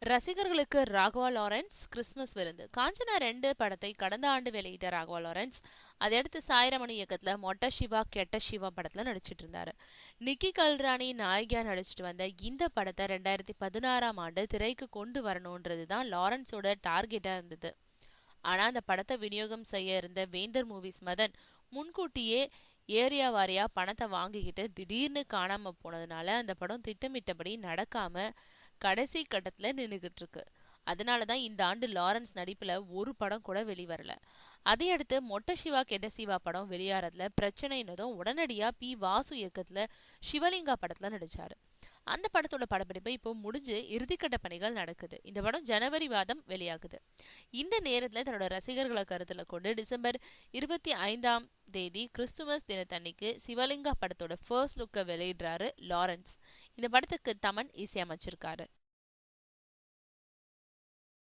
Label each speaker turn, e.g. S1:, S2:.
S1: ரசிகர்களுக்கு Raghava Lawrence Christmas விருந்து. காஞ்சனா 2 படத்தை கடந்த ஆண்டு வெளியிட்ட ராகவா லாரன்ஸ் அதையடுத்து சாயிரமணி இயக்கத்துல மொட்ட சிவா கெட்ட சிவா படத்துல நடிச்சிட்டு இருந்தாரு. நிக்கி கல்ராணி நாயகியா நடிச்சிட்டு வந்த இந்த படத்தை 2016ஆம் ஆண்டு திரைக்கு கொண்டு வரணும்ன்றது தான் லாரன்ஸோட டார்கெட்டா இருந்தது. ஆனா அந்த படத்தை விநியோகம் செய்ய இருந்த வேந்தர் மூவிஸ் மதன் முன்கூட்டியே ஏரியா வாரியா பணத்தை வாங்கிக்கிட்டு திடீர்னு காணாம போனதுனால அந்த படம் திட்டமிட்டபடி நடக்காம கடைசி கட்டத்துல நின்றுகிட்டு இருக்கு. அதனாலதான் இந்த ஆண்டு லாரன்ஸ் நடிப்புல ஒரு படம் கூட வெளிவரல. அதையடுத்து மொட்ட சிவா கெட்ட சிவா படம் வெளியாறதுல பிரச்சனைன்னதும் உடனடியா வாசு இயக்கத்துல சிவலிங்கா படத்துல நடிச்சாரு. அந்த படத்தோட படப்பிடிப்பு இப்போ முடிஞ்சு இறுதிக்கட்ட பணிகள் நடக்குது. இந்த படம் ஜனவரி மாதம் வெளியாகுது. இந்த நேரத்துல தன்னோட ரசிகர்களை கருத்துல கொண்டு டிசம்பர் 25ஆம் தேதி கிறிஸ்துமஸ் தினத்தன்னைக்கு சிவலிங்கா படத்தோட ஃபர்ஸ்ட் லுக்கை வெளியிடுறாரு லாரன்ஸ். இந்த படத்துக்கு தமன் இசையமைச்சிருக்காரு.